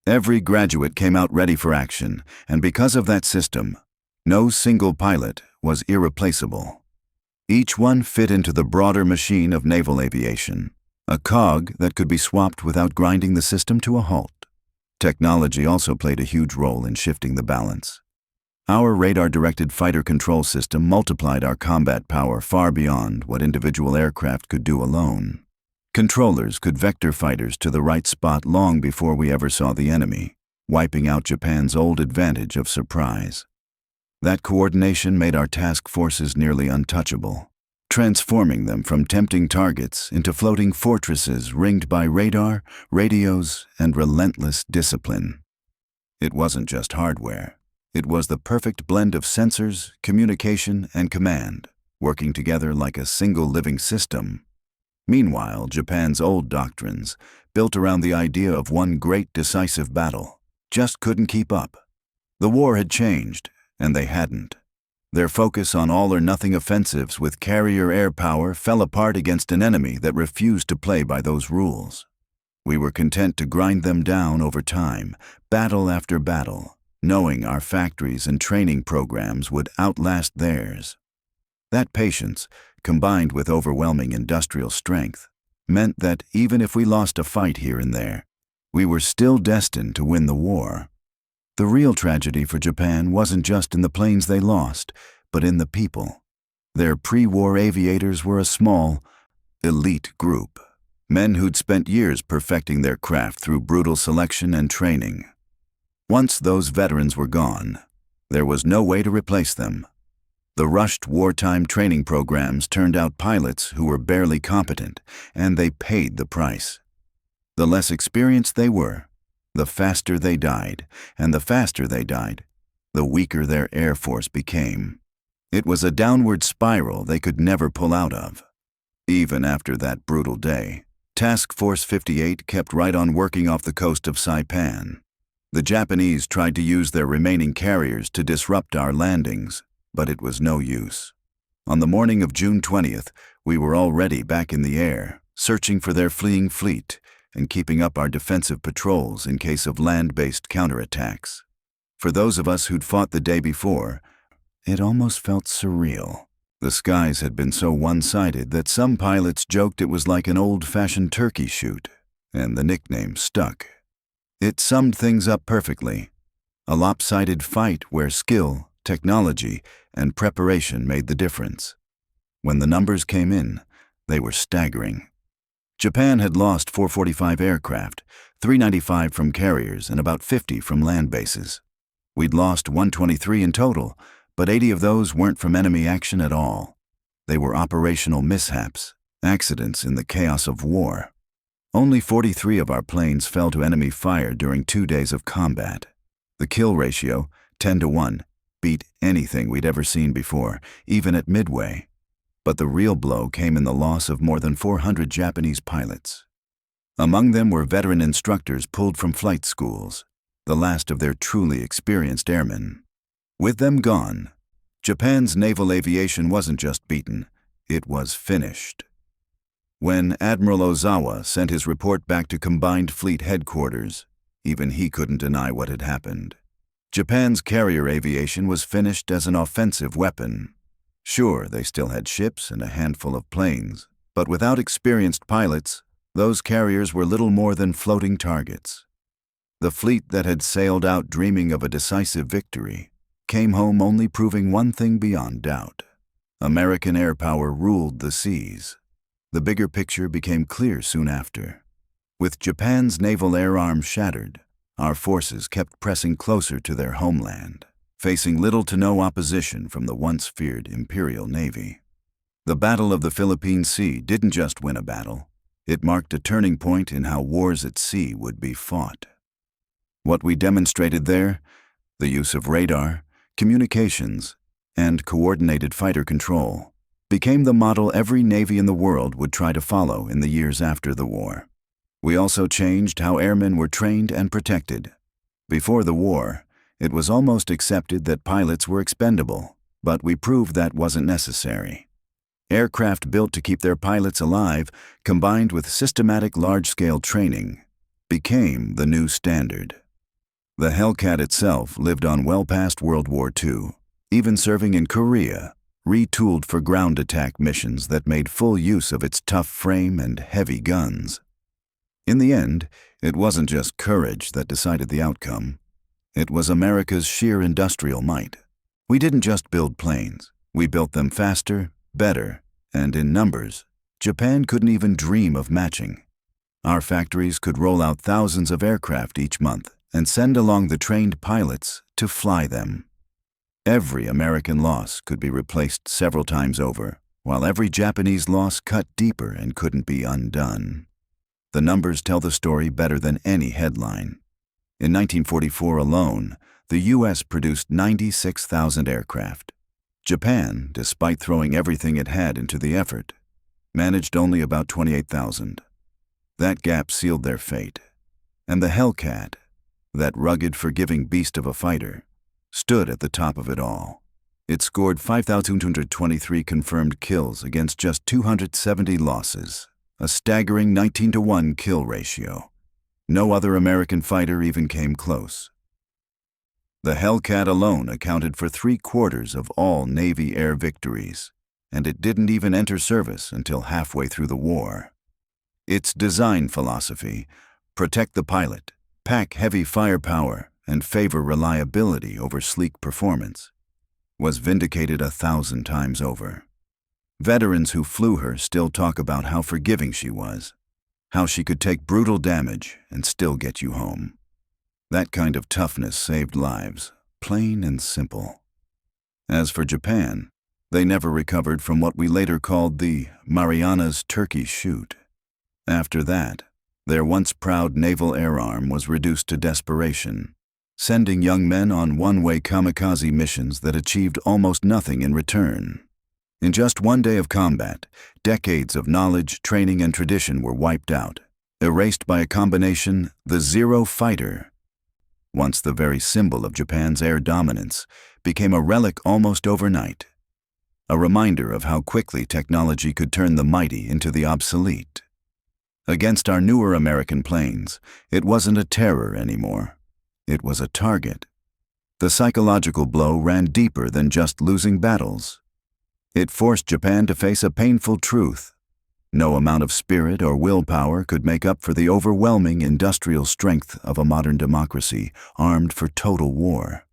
Every graduate came out ready for action, and because of that system, no single pilot was irreplaceable. Each one fit into the broader machine of naval aviation, a cog that could be swapped without grinding the system to a halt. Technology also played a huge role in shifting the balance. Our radar-directed fighter control system multiplied our combat power far beyond what individual aircraft could do alone. Controllers could vector fighters to the right spot long before we ever saw the enemy, wiping out Japan's old advantage of surprise. That coordination made our task forces nearly untouchable, transforming them from tempting targets into floating fortresses ringed by radar, radios, and relentless discipline. It wasn't just hardware. It was the perfect blend of sensors, communication, and command, working together like a single living system. Meanwhile, Japan's old doctrines, built around the idea of one great decisive battle, just couldn't keep up. The war had changed, and they hadn't. Their focus on all-or-nothing offensives with carrier air power fell apart against an enemy that refused to play by those rules. We were content to grind them down over time, battle after battle, knowing our factories and training programs would outlast theirs. That patience, combined with overwhelming industrial strength, meant that even if we lost a fight here and there, we were still destined to win the war. The real tragedy for Japan wasn't just in the planes they lost, but in the people. Their pre-war aviators were a small, elite group, men who'd spent years perfecting their craft through brutal selection and training. Once those veterans were gone, there was no way to replace them. The rushed wartime training programs turned out pilots who were barely competent, and they paid the price. The less experienced they were, the faster they died, and the faster they died, the weaker their air force became. It was a downward spiral they could never pull out of. Even after that brutal day, Task Force 58 kept right on working off the coast of Saipan. The Japanese tried to use their remaining carriers to disrupt our landings, but it was no use. On the morning of June 20th, we were already back in the air, searching for their fleeing fleet and keeping up our defensive patrols in case of land-based counterattacks. For those of us who'd fought the day before, it almost felt surreal. The skies had been so one-sided that some pilots joked it was like an old-fashioned turkey shoot, and the nickname stuck. It summed things up perfectly. A lopsided fight where skill, technology, and preparation made the difference. When the numbers came in, they were staggering. Japan had lost 445 aircraft, 395 from carriers and about 50 from land bases. We'd lost 123 in total, but 80 of those weren't from enemy action at all. They were operational mishaps, accidents in the chaos of war. Only 43 of our planes fell to enemy fire during 2 days of combat. The kill ratio, 10-1, beat anything we'd ever seen before, even at Midway. But the real blow came in the loss of more than 400 Japanese pilots. Among them were veteran instructors pulled from flight schools, the last of their truly experienced airmen. With them gone, Japan's naval aviation wasn't just beaten, it was finished. When Admiral Ozawa sent his report back to Combined Fleet Headquarters, even he couldn't deny what had happened. Japan's carrier aviation was finished as an offensive weapon. Sure, they still had ships and a handful of planes, but without experienced pilots, those carriers were little more than floating targets. The fleet that had sailed out dreaming of a decisive victory came home only proving one thing beyond doubt. American air power ruled the seas. The bigger picture became clear soon after. With Japan's naval air arm shattered, our forces kept pressing closer to their homeland, facing little to no opposition from the once feared Imperial Navy. The Battle of the Philippine Sea didn't just win a battle, it marked a turning point in how wars at sea would be fought. What we demonstrated there, the use of radar, communications, and coordinated fighter control, became the model every navy in the world would try to follow in the years after the war. We also changed how airmen were trained and protected. Before the war, it was almost accepted that pilots were expendable, but we proved that wasn't necessary. Aircraft built to keep their pilots alive, combined with systematic large-scale training, became the new standard. The Hellcat itself lived on well past World War II, even serving in Korea, retooled for ground attack missions that made full use of its tough frame and heavy guns. In the end, it wasn't just courage that decided the outcome. It was America's sheer industrial might. We didn't just build planes. We built them faster, better, and in numbers Japan couldn't even dream of matching. Our factories could roll out thousands of aircraft each month and send along the trained pilots to fly them. Every American loss could be replaced several times over, while every Japanese loss cut deeper and couldn't be undone. The numbers tell the story better than any headline. In 1944 alone, the U.S. produced 96,000 aircraft. Japan, despite throwing everything it had into the effort, managed only about 28,000. That gap sealed their fate. And the Hellcat, that rugged, forgiving beast of a fighter, stood at the top of it all. It scored 5,223 confirmed kills against just 270 losses, a staggering 19-1 kill ratio. No other American fighter even came close. The Hellcat alone accounted for 3/4 of all Navy air victories, and it didn't even enter service until halfway through the war. Its design philosophy, protect the pilot, pack heavy firepower, and favor reliability over sleek performance, was vindicated 1,000 times over. Veterans who flew her still talk about how forgiving she was, how she could take brutal damage and still get you home. That kind of toughness saved lives, plain and simple. As for Japan, they never recovered from what we later called the Marianas Turkey Shoot. After that, their once proud naval air arm was reduced to desperation, sending young men on one-way kamikaze missions that achieved almost nothing in return. In just one day of combat, decades of knowledge, training, and tradition were wiped out, erased by a combination, the Zero Fighter, once the very symbol of Japan's air dominance, became a relic almost overnight, a reminder of how quickly technology could turn the mighty into the obsolete. Against our newer American planes, it wasn't a terror anymore. It was a target. The psychological blow ran deeper than just losing battles. It forced Japan to face a painful truth. No amount of spirit or willpower could make up for the overwhelming industrial strength of a modern democracy armed for total war.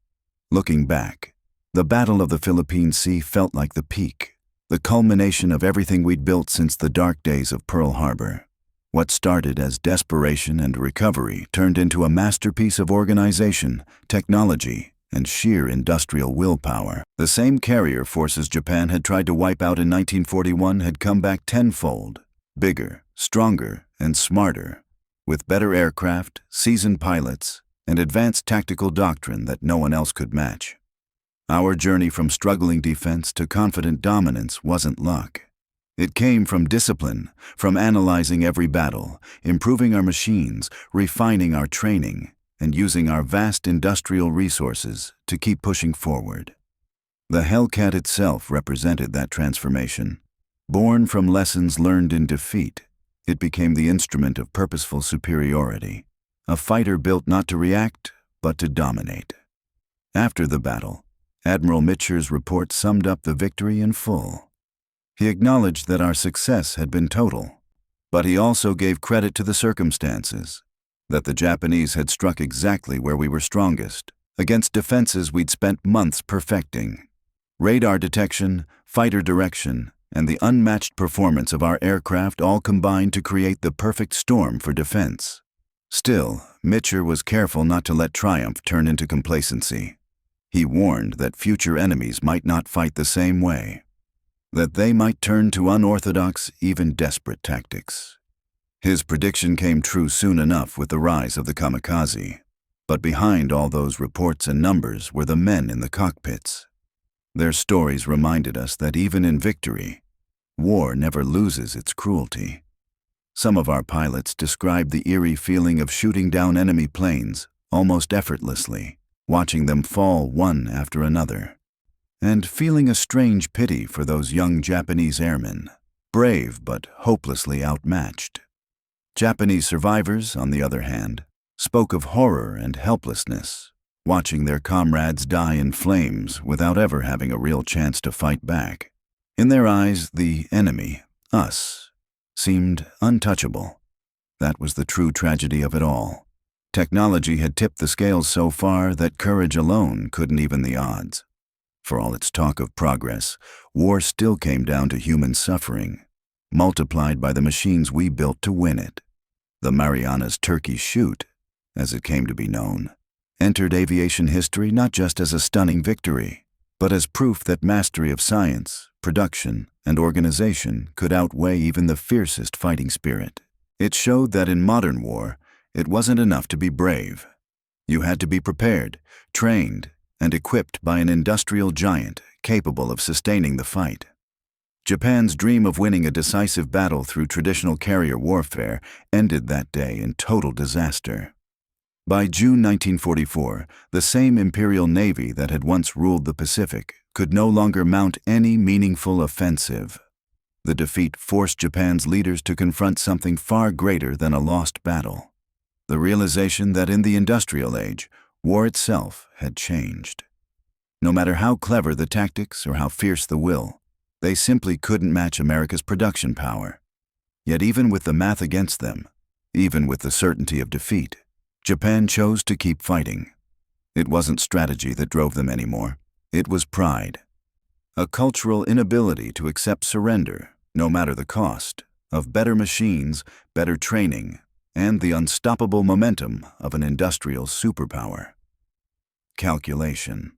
Looking back, the Battle of the Philippine Sea felt like the peak, the culmination of everything we'd built since the dark days of Pearl Harbor. What started as desperation and recovery turned into a masterpiece of organization, technology, and sheer industrial willpower. The same carrier forces Japan had tried to wipe out in 1941 had come back tenfold, bigger, stronger, and smarter, with better aircraft, seasoned pilots, and advanced tactical doctrine that no one else could match. Our journey from struggling defense to confident dominance wasn't luck. It came from discipline, from analyzing every battle, improving our machines, refining our training, and using our vast industrial resources to keep pushing forward. The Hellcat itself represented that transformation. Born from lessons learned in defeat, it became the instrument of purposeful superiority, a fighter built not to react, but to dominate. After the battle, Admiral Mitscher's report summed up the victory in full. He acknowledged that our success had been total, but he also gave credit to the circumstances, that the Japanese had struck exactly where we were strongest, against defenses we'd spent months perfecting. Radar detection, fighter direction, and the unmatched performance of our aircraft all combined to create the perfect storm for defense. Still, Mitscher was careful not to let triumph turn into complacency. He warned that future enemies might not fight the same way, that they might turn to unorthodox, even desperate tactics. His prediction came true soon enough with the rise of the kamikaze, but behind all those reports and numbers were the men in the cockpits. Their stories reminded us that even in victory, war never loses its cruelty. Some of our pilots described the eerie feeling of shooting down enemy planes almost effortlessly, watching them fall one after another, and feeling a strange pity for those young Japanese airmen, brave but hopelessly outmatched. Japanese survivors, on the other hand, spoke of horror and helplessness, watching their comrades die in flames without ever having a real chance to fight back. In their eyes, the enemy, us, seemed untouchable. That was the true tragedy of it all. Technology had tipped the scales so far that courage alone couldn't even the odds. For all its talk of progress, war still came down to human suffering, multiplied by the machines we built to win it. The Marianas Turkey Shoot, as it came to be known, entered aviation history not just as a stunning victory, but as proof that mastery of science, production, and organization could outweigh even the fiercest fighting spirit. It showed that in modern war, it wasn't enough to be brave. You had to be prepared, trained, and equipped by an industrial giant capable of sustaining the fight. Japan's dream of winning a decisive battle through traditional carrier warfare ended that day in total disaster. By June 1944, the same Imperial Navy that had once ruled the Pacific could no longer mount any meaningful offensive. The defeat forced Japan's leaders to confront something far greater than a lost battle: the realization that in the industrial age, war itself had changed. No matter how clever the tactics or how fierce the will, they simply couldn't match America's production power. Yet even with the math against them, even with the certainty of defeat, Japan chose to keep fighting. It wasn't strategy that drove them anymore. It was pride. A cultural inability to accept surrender, no matter the cost, of better machines, better training, and the unstoppable momentum of an industrial superpower. Calculation.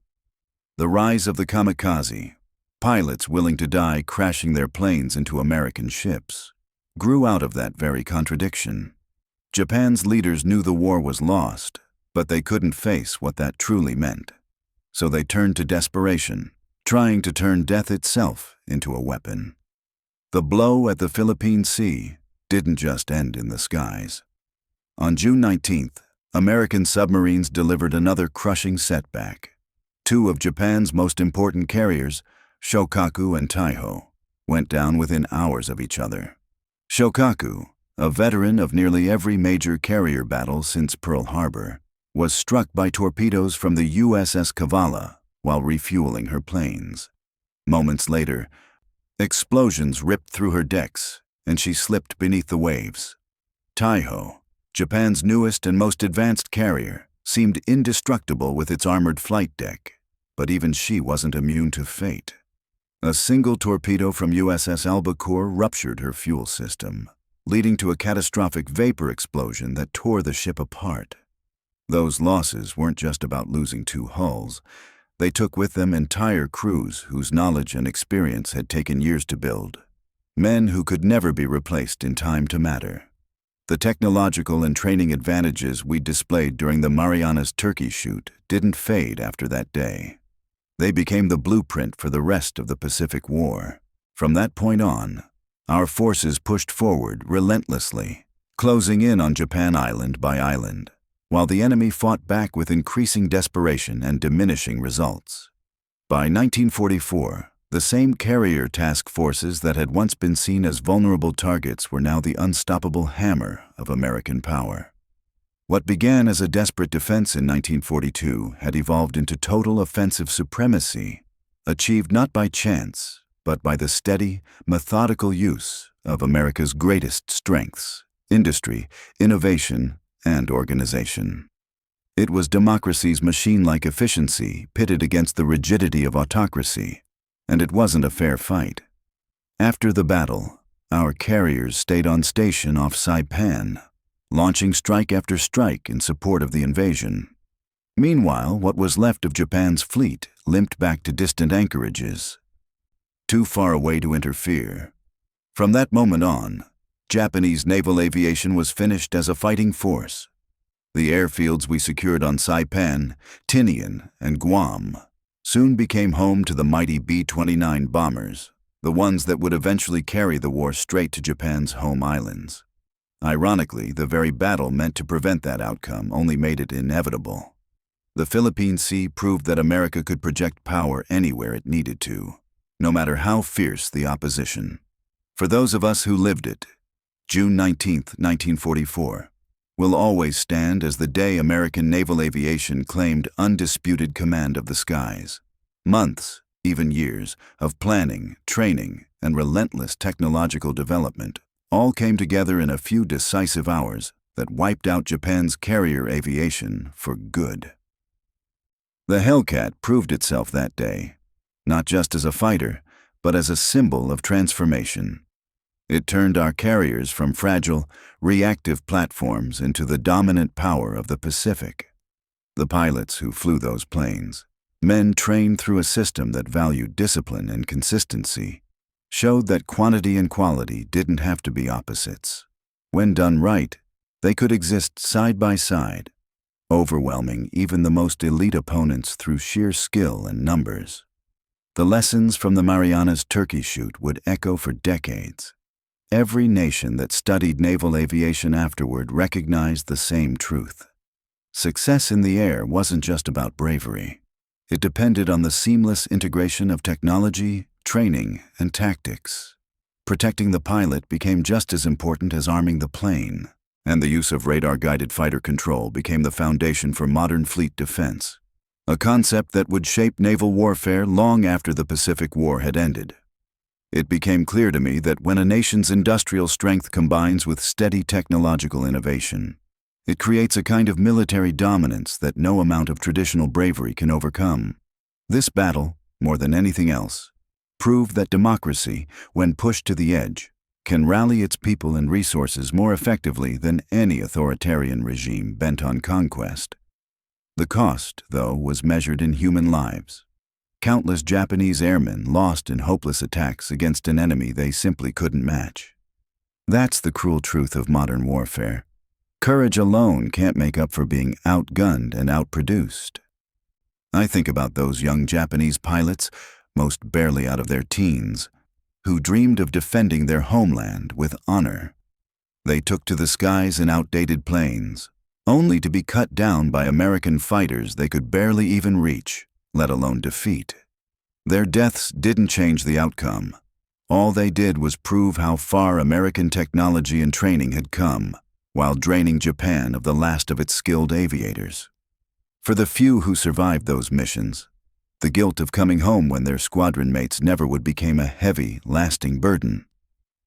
The rise of the kamikaze, pilots willing to die crashing their planes into American ships, grew out of that very contradiction. Japan's leaders knew the war was lost, but they couldn't face what that truly meant. So they turned to desperation, trying to turn death itself into a weapon. The blow at the Philippine Sea didn't just end in the skies. On June 19th, American submarines delivered another crushing setback. Two of Japan's most important carriers, Shōkaku and Taihō, went down within hours of each other. Shōkaku, a veteran of nearly every major carrier battle since Pearl Harbor, was struck by torpedoes from the USS Kavala while refueling her planes. Moments later, explosions ripped through her decks, and she slipped beneath the waves. Taihō, Japan's newest and most advanced carrier, seemed indestructible with its armored flight deck, but even she wasn't immune to fate. A single torpedo from USS Albacore ruptured her fuel system, leading to a catastrophic vapor explosion that tore the ship apart. Those losses weren't just about losing two hulls. They took with them entire crews whose knowledge and experience had taken years to build. Men who could never be replaced in time to matter. The technological and training advantages we displayed during the Marianas Turkey Shoot didn't fade after that day. They became the blueprint for the rest of the Pacific War. From that point on, our forces pushed forward relentlessly, closing in on Japan island by island, while the enemy fought back with increasing desperation and diminishing results. By 1944, the same carrier task forces that had once been seen as vulnerable targets were now the unstoppable hammer of American power. What began as a desperate defense in 1942 had evolved into total offensive supremacy, achieved not by chance, but by the steady, methodical use of America's greatest strengths: industry, innovation, and organization. It was democracy's machine-like efficiency pitted against the rigidity of autocracy, and it wasn't a fair fight. After the battle, our carriers stayed on station off Saipan, launching strike after strike in support of the invasion. Meanwhile, what was left of Japan's fleet limped back to distant anchorages, too far away to interfere. From that moment on, Japanese naval aviation was finished as a fighting force. The airfields we secured on Saipan, Tinian, and Guam soon became home to the mighty B-29 bombers, the ones that would eventually carry the war straight to Japan's home islands. Ironically, the very battle meant to prevent that outcome only made it inevitable. The Philippine Sea proved that America could project power anywhere it needed to, no matter how fierce the opposition. For those of us who lived it, June 19, 1944, will always stand as the day American naval aviation claimed undisputed command of the skies. Months, even years, of planning, training, and relentless technological development all came together in a few decisive hours that wiped out Japan's carrier aviation for good. The Hellcat proved itself that day, not just as a fighter, but as a symbol of transformation. It turned our carriers from fragile, reactive platforms into the dominant power of the Pacific. The pilots who flew those planes, men trained through a system that valued discipline and consistency, showed that quantity and quality didn't have to be opposites. When done right, they could exist side by side, overwhelming even the most elite opponents through sheer skill and numbers. The lessons from the Marianas Turkey Shoot would echo for decades. Every nation that studied naval aviation afterward recognized the same truth. Success in the air wasn't just about bravery. It depended on the seamless integration of technology, training, and tactics. Protecting the pilot became just as important as arming the plane, and the use of radar-guided fighter control became the foundation for modern fleet defense, a concept that would shape naval warfare long after the Pacific War had ended. It became clear to me that when a nation's industrial strength combines with steady technological innovation, it creates a kind of military dominance that no amount of traditional bravery can overcome. This battle, more than anything else, proved that democracy, when pushed to the edge, can rally its people and resources more effectively than any authoritarian regime bent on conquest. The cost, though, was measured in human lives. Countless Japanese airmen lost in hopeless attacks against an enemy they simply couldn't match. That's the cruel truth of modern warfare. Courage alone can't make up for being outgunned and outproduced. I think about those young Japanese pilots, most barely out of their teens, who dreamed of defending their homeland with honor. They took to the skies in outdated planes, only to be cut down by American fighters they could barely even reach, let alone defeat. Their deaths didn't change the outcome. All they did was prove how far American technology and training had come, while draining Japan of the last of its skilled aviators. For the few who survived those missions, the guilt of coming home when their squadron mates never would became a heavy, lasting burden,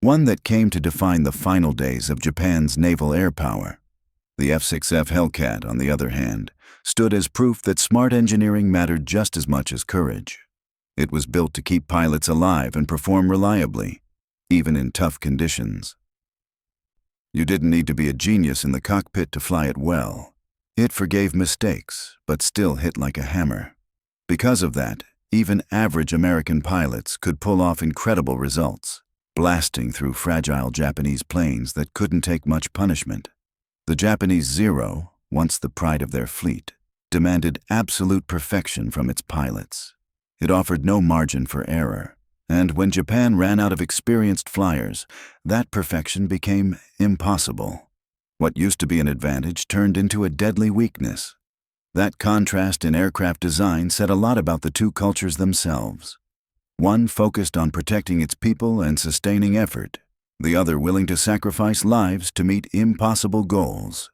one that came to define the final days of Japan's naval air power. The F6F Hellcat, on the other hand, stood as proof that smart engineering mattered just as much as courage. It was built to keep pilots alive and perform reliably, even in tough conditions. You didn't need to be a genius in the cockpit to fly it well. It forgave mistakes, but still hit like a hammer. Because of that, even average American pilots could pull off incredible results. blasting through fragile Japanese planes that couldn't take much punishment. The Japanese Zero, once the pride of their fleet, demanded absolute perfection from its pilots. It offered no margin for error, and when Japan ran out of experienced flyers, that perfection became impossible. What used to be an advantage turned into a deadly weakness. That contrast in aircraft design said a lot about the two cultures themselves. One focused on protecting its people and sustaining effort, the other willing to sacrifice lives to meet impossible goals.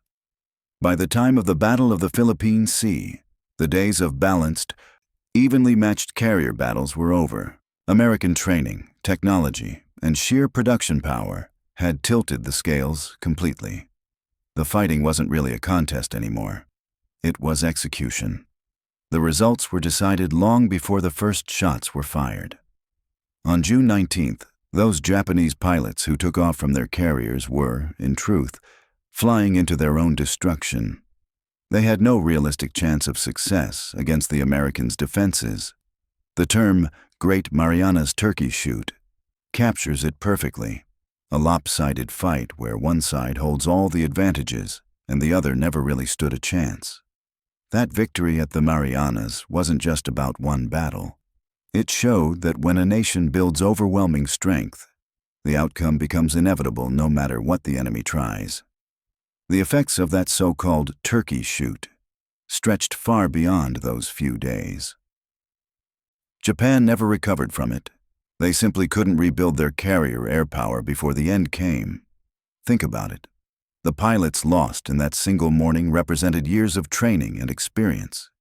By the time of the Battle of the Philippine Sea, the days of balanced, evenly matched carrier battles were over. American training, technology, and sheer production power had tilted the scales completely. The fighting wasn't really a contest anymore. It was execution. The results were decided long before the first shots were fired. On June 19th, those Japanese pilots who took off from their carriers were, in truth, flying into their own destruction. They had no realistic chance of success against the Americans' defenses. The term Great Marianas Turkey Shoot captures it perfectly. A lopsided fight where one side holds all the advantages and the other never really stood a chance. That victory at the Marianas wasn't just about one battle. It showed that when a nation builds overwhelming strength, the outcome becomes inevitable no matter what the enemy tries. The effects of that so-called turkey shoot stretched far beyond those few days. Japan never recovered from it. They simply couldn't rebuild their carrier air power before the end came. Think about it. The pilots lost in that single morning represented years of training and experience.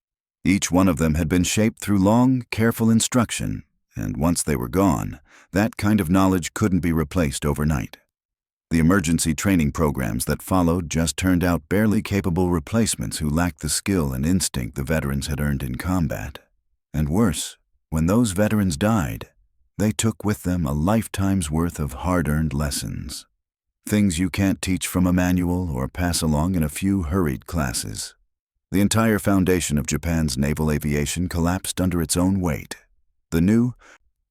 Each one of them had been shaped through long, careful instruction, and once they were gone, that kind of knowledge couldn't be replaced overnight. The emergency training programs that followed just turned out barely capable replacements who lacked the skill and instinct the veterans had earned in combat. And worse, when those veterans died, they took with them a lifetime's worth of hard-earned lessons. Things you can't teach from a manual or pass along in a few hurried classes. The entire foundation of Japan's naval aviation collapsed under its own weight. The new,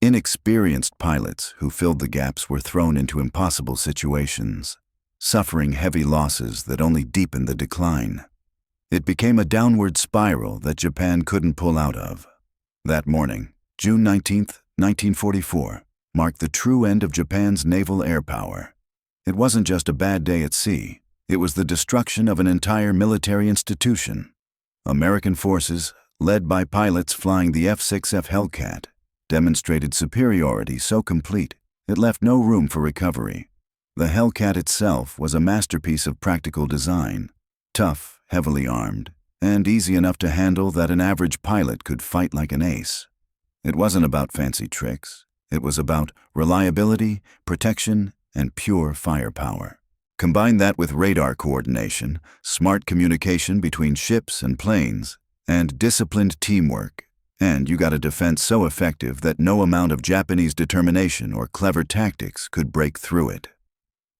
inexperienced pilots who filled the gaps were thrown into impossible situations, suffering heavy losses that only deepened the decline. It became a downward spiral that Japan couldn't pull out of. That morning, June 19th, 1944, marked the true end of Japan's naval air power. It wasn't just a bad day at sea. It was the destruction of an entire military institution. American forces, led by pilots flying the F6F Hellcat, demonstrated superiority so complete it left no room for recovery. The Hellcat itself was a masterpiece of practical design, tough, heavily armed, and easy enough to handle that an average pilot could fight like an ace. It wasn't about fancy tricks. It was about reliability, protection, and pure firepower. Combine that with radar coordination, smart communication between ships and planes, and disciplined teamwork, and you got a defense so effective that no amount of Japanese determination or clever tactics could break through it.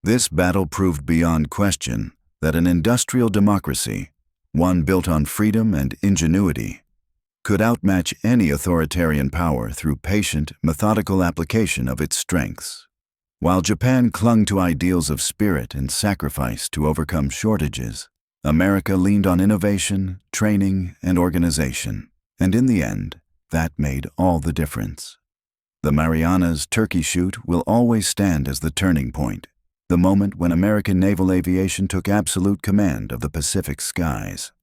This battle proved beyond question that an industrial democracy, one built on freedom and ingenuity, could outmatch any authoritarian power through patient, methodical application of its strengths. While Japan clung to ideals of spirit and sacrifice to overcome shortages, America leaned on innovation, training, and organization. And in the end, that made all the difference. The Marianas Turkey Shoot will always stand as the turning point, the moment when American naval aviation took absolute command of the Pacific skies.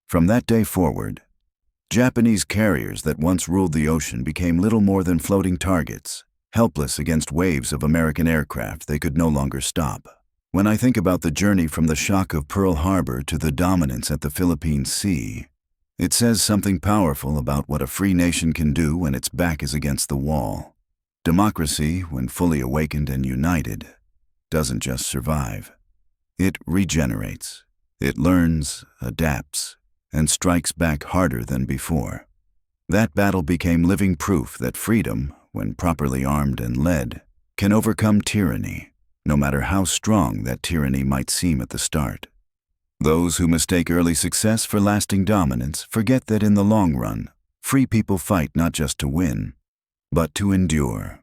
From that day forward, Japanese carriers that once ruled the ocean became little more than floating targets, helpless against waves of American aircraft they could no longer stop. When I think about the journey from the shock of Pearl Harbor to the dominance at the Philippine Sea, it says something powerful about what a free nation can do when its back is against the wall. Democracy, when fully awakened and united, doesn't just survive. It regenerates. It learns, adapts, and strikes back harder than before. That battle became living proof that freedom, when properly armed and led, can overcome tyranny, no matter how strong that tyranny might seem at the start. Those who mistake early success for lasting dominance forget that in the long run, free people fight not just to win, but to endure.